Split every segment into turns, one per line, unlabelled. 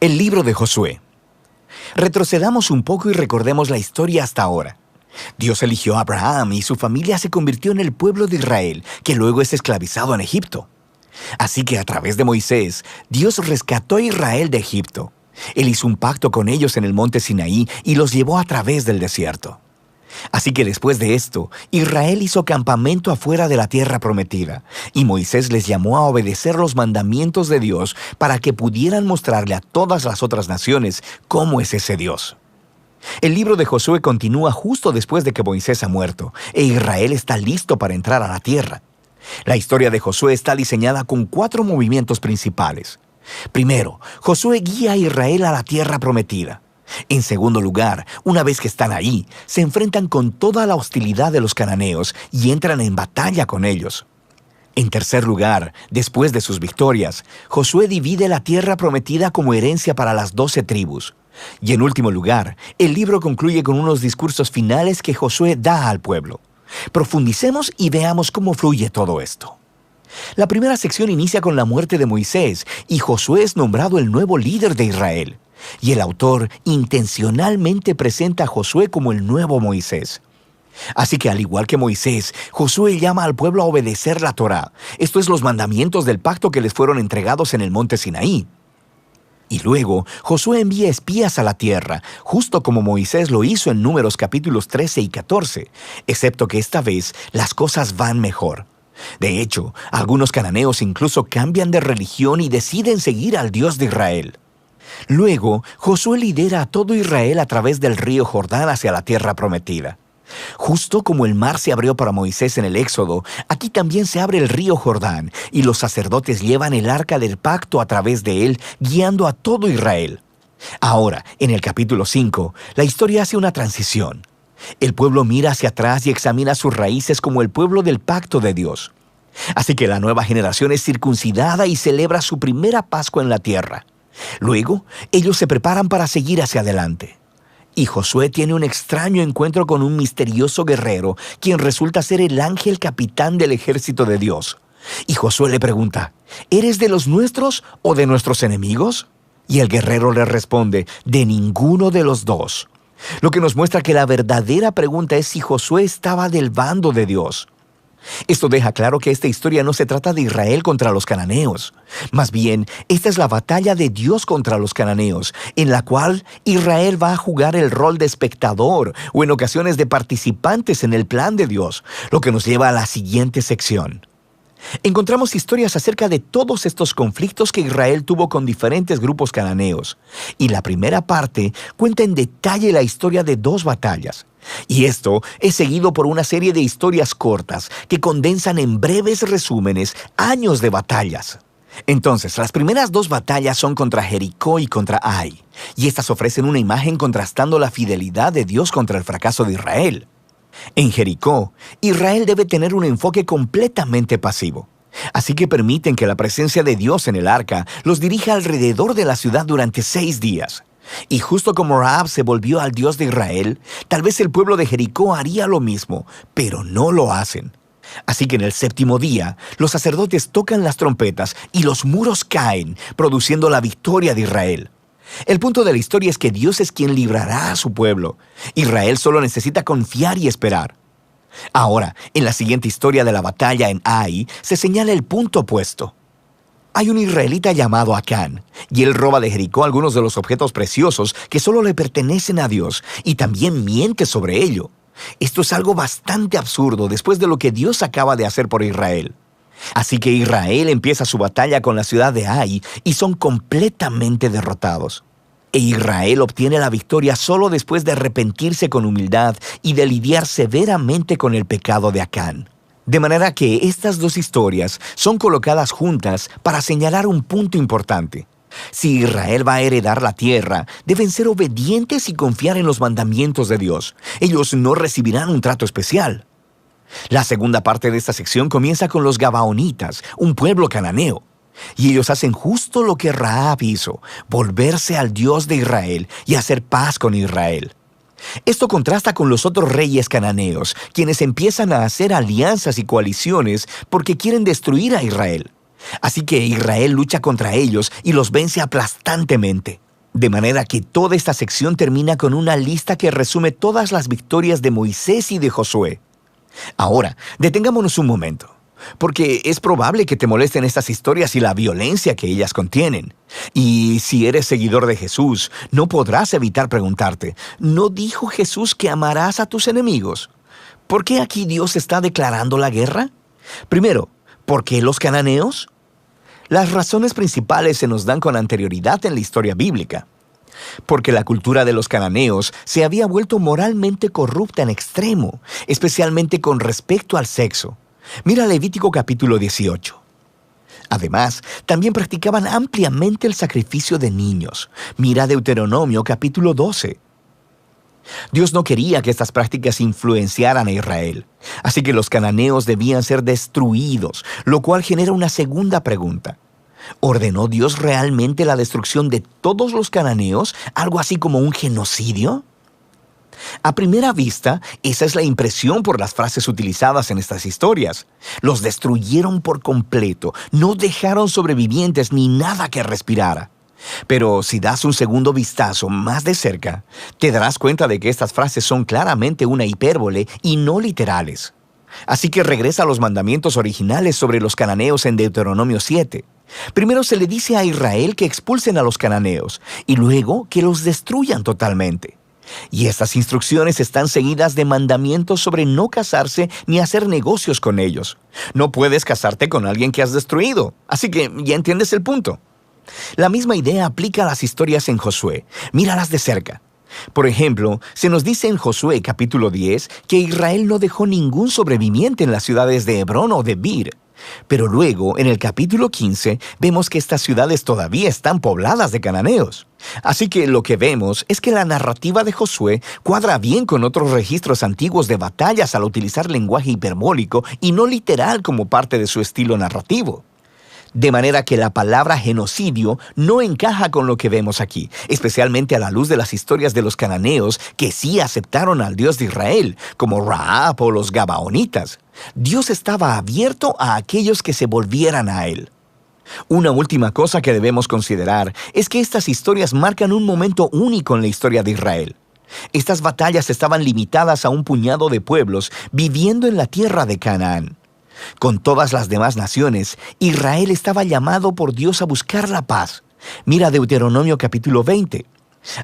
El libro de Josué. Retrocedamos un poco y recordemos la historia hasta ahora. Dios eligió a Abraham y su familia se convirtió en el pueblo de Israel, que luego es esclavizado en Egipto. Así que a través de Moisés, Dios rescató a Israel de Egipto. Él hizo un pacto con ellos en el monte Sinaí y los llevó a través del desierto. Así que después de esto, Israel hizo campamento afuera de la tierra prometida, y Moisés les llamó a obedecer los mandamientos de Dios para que pudieran mostrarle a todas las otras naciones cómo es ese Dios. El libro de Josué continúa justo después de que Moisés ha muerto, e Israel está listo para entrar a la tierra. La historia de Josué está diseñada con 4 movimientos principales. Primero, Josué guía a Israel a la tierra prometida. En segundo lugar, una vez que están ahí, se enfrentan con toda la hostilidad de los cananeos y entran en batalla con ellos. En tercer lugar, después de sus victorias, Josué divide la tierra prometida como herencia para las 12 tribus. Y en último lugar, el libro concluye con unos discursos finales que Josué da al pueblo. Profundicemos y veamos cómo fluye todo esto. La primera sección inicia con la muerte de Moisés y Josué es nombrado el nuevo líder de Israel. Y el autor intencionalmente presenta a Josué como el nuevo Moisés. Así que al igual que Moisés, Josué llama al pueblo a obedecer la Torá. Esto es los mandamientos del pacto que les fueron entregados en el monte Sinaí. Y luego, Josué envía espías a la tierra, justo como Moisés lo hizo en Números capítulos 13 y 14, excepto que esta vez las cosas van mejor. De hecho, algunos cananeos incluso cambian de religión y deciden seguir al Dios de Israel. Luego, Josué lidera a todo Israel a través del río Jordán hacia la tierra prometida. Justo como el mar se abrió para Moisés en el Éxodo, aquí también se abre el río Jordán y los sacerdotes llevan el arca del pacto a través de él, guiando a todo Israel. Ahora, en el capítulo 5, la historia hace una transición. El pueblo mira hacia atrás y examina sus raíces como el pueblo del pacto de Dios. Así que la nueva generación es circuncidada y celebra su primera Pascua en la tierra. Luego, ellos se preparan para seguir hacia adelante. Y Josué tiene un extraño encuentro con un misterioso guerrero, quien resulta ser el ángel capitán del ejército de Dios. Y Josué le pregunta, ¿eres de los nuestros o de nuestros enemigos? Y el guerrero le responde, de ninguno de los dos. Lo que nos muestra que la verdadera pregunta es si Josué estaba del bando de Dios. Esto deja claro que esta historia no se trata de Israel contra los cananeos. Más bien, esta es la batalla de Dios contra los cananeos, en la cual Israel va a jugar el rol de espectador o en ocasiones de participantes en el plan de Dios, lo que nos lleva a la siguiente sección. Encontramos historias acerca de todos estos conflictos que Israel tuvo con diferentes grupos cananeos, y la primera parte cuenta en detalle la historia de 2 batallas. Y esto es seguido por una serie de historias cortas que condensan en breves resúmenes años de batallas. Entonces, las primeras 2 batallas son contra Jericó y contra Ai, y estas ofrecen una imagen contrastando la fidelidad de Dios contra el fracaso de Israel. En Jericó, Israel debe tener un enfoque completamente pasivo. Así que permiten que la presencia de Dios en el arca los dirija alrededor de la ciudad durante 6 días. Y justo como Rahab se volvió al Dios de Israel, tal vez el pueblo de Jericó haría lo mismo, pero no lo hacen. Así que en el 7º día, los sacerdotes tocan las trompetas y los muros caen, produciendo la victoria de Israel. El punto de la historia es que Dios es quien librará a su pueblo. Israel solo necesita confiar y esperar. Ahora, en la siguiente historia de la batalla en Ai, se señala el punto opuesto. Hay un israelita llamado Acán, y él roba de Jericó algunos de los objetos preciosos que solo le pertenecen a Dios, y también miente sobre ello. Esto es algo bastante absurdo después de lo que Dios acaba de hacer por Israel. Así que Israel empieza su batalla con la ciudad de Ai y son completamente derrotados. E Israel obtiene la victoria solo después de arrepentirse con humildad y de lidiar severamente con el pecado de Acán. De manera que estas 2 historias son colocadas juntas para señalar un punto importante. Si Israel va a heredar la tierra, deben ser obedientes y confiar en los mandamientos de Dios. Ellos no recibirán un trato especial. La segunda parte de esta sección comienza con los Gabaonitas, un pueblo cananeo. Y ellos hacen justo lo que Rahab hizo, volverse al Dios de Israel y hacer paz con Israel. Esto contrasta con los otros reyes cananeos, quienes empiezan a hacer alianzas y coaliciones porque quieren destruir a Israel. Así que Israel lucha contra ellos y los vence aplastantemente. De manera que toda esta sección termina con una lista que resume todas las victorias de Moisés y de Josué. Ahora, detengámonos un momento, porque es probable que te molesten estas historias y la violencia que ellas contienen. Y si eres seguidor de Jesús, no podrás evitar preguntarte, ¿no dijo Jesús que amarás a tus enemigos? ¿Por qué aquí Dios está declarando la guerra? Primero, ¿por qué los cananeos? Las razones principales se nos dan con anterioridad en la historia bíblica. Porque la cultura de los cananeos se había vuelto moralmente corrupta en extremo, especialmente con respecto al sexo. Mira Levítico capítulo 18. Además, también practicaban ampliamente el sacrificio de niños. Mira Deuteronomio capítulo 12. Dios no quería que estas prácticas influenciaran a Israel, así que los cananeos debían ser destruidos, lo cual genera una segunda pregunta. ¿Ordenó Dios realmente la destrucción de todos los cananeos, algo así como un genocidio? A primera vista, esa es la impresión por las frases utilizadas en estas historias. Los destruyeron por completo, no dejaron sobrevivientes ni nada que respirara. Pero si das un segundo vistazo más de cerca, te darás cuenta de que estas frases son claramente una hipérbole y no literales. Así que regresa a los mandamientos originales sobre los cananeos en Deuteronomio 7. Primero se le dice a Israel que expulsen a los cananeos y luego que los destruyan totalmente. Y estas instrucciones están seguidas de mandamientos sobre no casarse ni hacer negocios con ellos. No puedes casarte con alguien que has destruido, así que ya entiendes el punto. La misma idea aplica a las historias en Josué. Míralas de cerca. Por ejemplo, se nos dice en Josué capítulo 10 que Israel no dejó ningún sobreviviente en las ciudades de Hebrón o de Bir. Pero luego, en el capítulo 15, vemos que estas ciudades todavía están pobladas de cananeos. Así que lo que vemos es que la narrativa de Josué cuadra bien con otros registros antiguos de batallas al utilizar lenguaje hiperbólico y no literal como parte de su estilo narrativo. De manera que la palabra genocidio no encaja con lo que vemos aquí, especialmente a la luz de las historias de los cananeos que sí aceptaron al Dios de Israel, como Rahab o los Gabaonitas. Dios estaba abierto a aquellos que se volvieran a Él. Una última cosa que debemos considerar es que estas historias marcan un momento único en la historia de Israel. Estas batallas estaban limitadas a un puñado de pueblos viviendo en la tierra de Canaán. Con todas las demás naciones, Israel estaba llamado por Dios a buscar la paz. Mira Deuteronomio capítulo 20.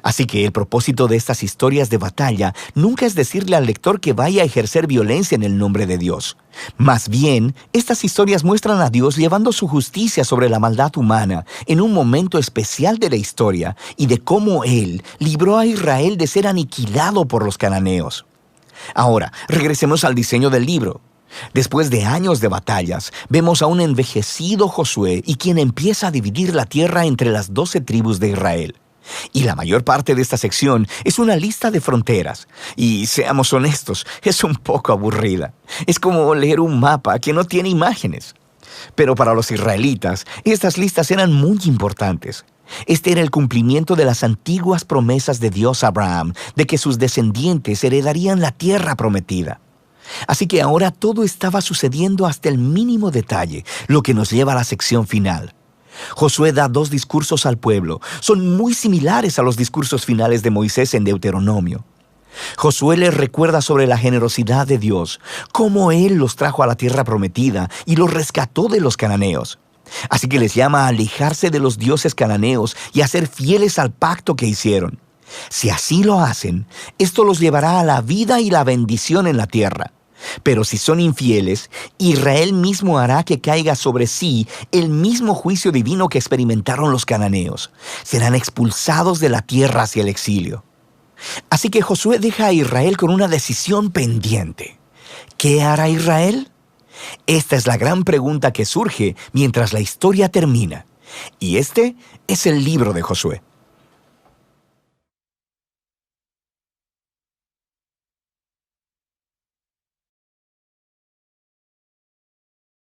Así que el propósito de estas historias de batalla nunca es decirle al lector que vaya a ejercer violencia en el nombre de Dios. Más bien, estas historias muestran a Dios llevando su justicia sobre la maldad humana en un momento especial de la historia y de cómo Él libró a Israel de ser aniquilado por los cananeos. Ahora, regresemos al diseño del libro. Después de años de batallas, vemos a un envejecido Josué y quien empieza a dividir la tierra entre las 12 tribus de Israel. Y la mayor parte de esta sección es una lista de fronteras. Y seamos honestos, es un poco aburrida. Es como leer un mapa que no tiene imágenes. Pero para los israelitas, estas listas eran muy importantes. Este era el cumplimiento de las antiguas promesas de Dios a Abraham, de que sus descendientes heredarían la tierra prometida. Así que ahora todo estaba sucediendo hasta el mínimo detalle, lo que nos lleva a la sección final. Josué da 2 discursos al pueblo. Son muy similares a los discursos finales de Moisés en Deuteronomio. Josué les recuerda sobre la generosidad de Dios, cómo Él los trajo a la tierra prometida y los rescató de los cananeos. Así que les llama a alejarse de los dioses cananeos y a ser fieles al pacto que hicieron. Si así lo hacen, esto los llevará a la vida y la bendición en la tierra. Pero si son infieles, Israel mismo hará que caiga sobre sí el mismo juicio divino que experimentaron los cananeos. Serán expulsados de la tierra hacia el exilio. Así que Josué deja a Israel con una decisión pendiente. ¿Qué hará Israel? Esta es la gran pregunta que surge mientras la historia termina. Y este es el libro de Josué.